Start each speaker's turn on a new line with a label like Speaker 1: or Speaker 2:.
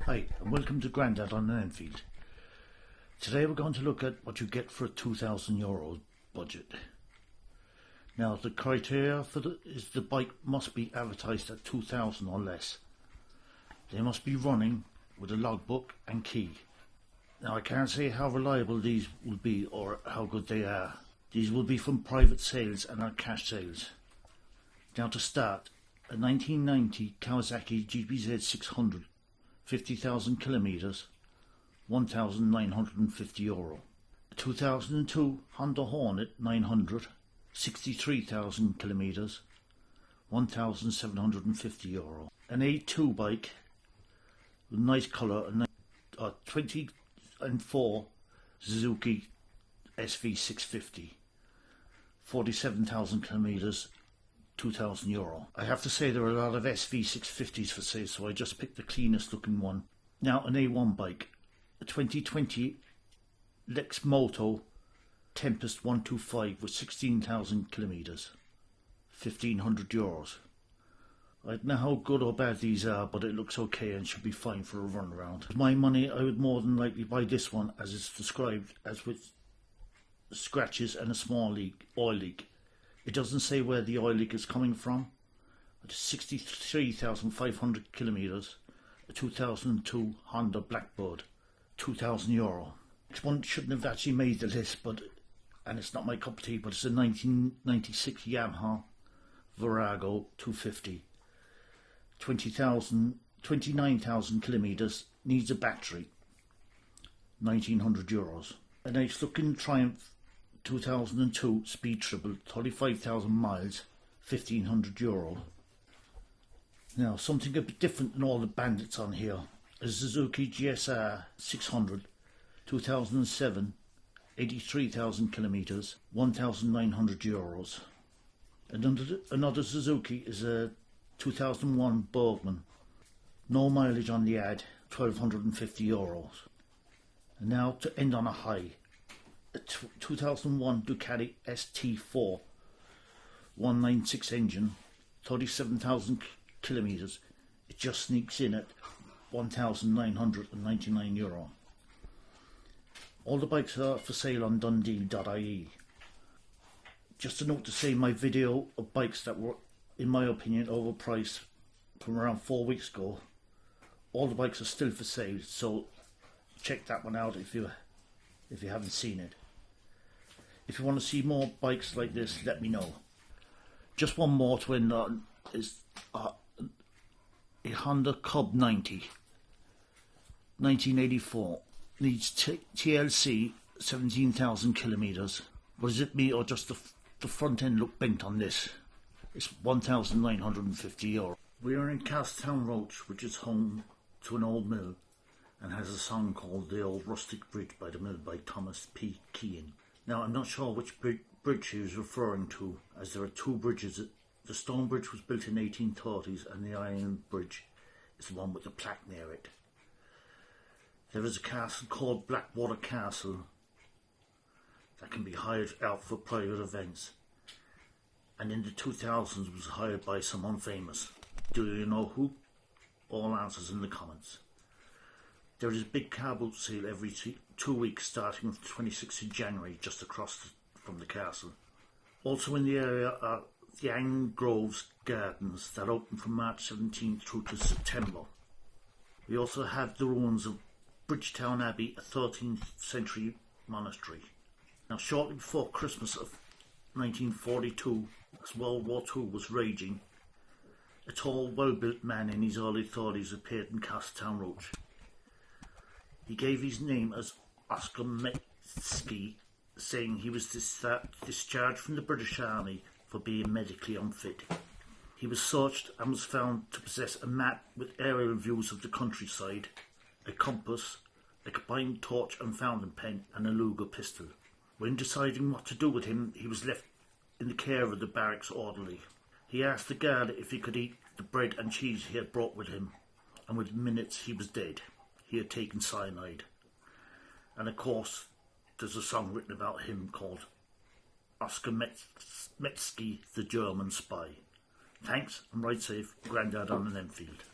Speaker 1: Hi, and welcome to Grandad on an Enfield. Today we're going to look at what you get for a €2,000 budget. Now the criteria for is the bike must be advertised at 2,000 or less. They must be running with a logbook and key. Now I can't say how reliable these will be or how good they are. These will be from private sales and not cash sales. Now to start, a 1990 Kawasaki GPZ 600, 50,000 kilometers, €1,950. A 2002 Honda Hornet 900, 63,000 kilometers, €1,750. An A2 bike with nice colour, a 2004 Suzuki SV650, 47,000 kilometers, €2,000. I have to say there are a lot of SV650s for sale, so I just picked the cleanest looking one. Now an A1 bike, a 2020 Lexmoto Tempest 125 with 16,000 kilometers, €1,500. I don't know how good or bad these are, but it looks okay and should be fine for a run around. With my money, I would more than likely buy this one, as it's described as with scratches and a small oil leak. It doesn't say where the oil leak is coming from. It's 63,500 kilometers, a 2002 Honda Blackbird, €2,000. This one shouldn't have actually made the list, and it's not my cup of tea, but it's a 1996 Yamaha Virago 250, 29,000 kilometers, needs a battery, €1,900. A nice looking Triumph 2002 Speed Triple, 35,000 miles, €1,500. Now something a bit different than all the bandits on here. A Suzuki GSR 600, 2007, 83,000 kilometers, €1,900. Another Suzuki is a 2001 Bergman, no mileage on the ad, €1,250. And now to end on a high, a 2001 Ducati ST4 196 engine, 37,000 kilometers. It just sneaks in at €1,999. All the bikes are for sale on Dundee.ie. Just a note to say, my video of bikes that were, in my opinion, overpriced from around 4 weeks ago, all the bikes are still for sale, so check that one out if you haven't seen it. If you want to see more bikes like this, let me know. Just one more to end on is a Honda Cub 90, 1984. Needs TLC, 17,000 kilometers. But is it me or just the front end look bent on this? It's €1,950. We are in Castown Roach, which is home to an old mill and has a song called The Old Rustic Bridge by the Mill by Thomas P. Keane. Now I'm not sure which bridge he was referring to, as there are two bridges. The stone bridge was built in the 1830s and the iron bridge is the one with the plaque near it. There is a castle called Blackwater Castle that can be hired out for private events, and in the 2000s was hired by someone famous. Do you know who? All answers in the comments. There is a big car boot sale every 2 weeks starting on the 26th of January just across from the castle. Also in the area are the Ang Groves Gardens that open from March 17th through to September. We also have the ruins of Bridgetown Abbey, a 13th century monastery. Now shortly before Christmas of 1942, as World War II was raging, a tall, well-built man in his early 30s appeared in Castown Roach. He gave his name as Oscar Metsky, saying he was discharged from the British Army for being medically unfit. He was searched and was found to possess a map with aerial views of the countryside, a compass, a combined torch and fountain pen, and a Luger pistol. When deciding what to do with him, he was left in the care of the barracks orderly. He asked the guard if he could eat the bread and cheese he had brought with him, and within minutes he was dead. He had taken cyanide. And of course, there's a song written about him called Oscar Metsky, the German Spy. Thanks, and ride safe. Grandad on an Enfield.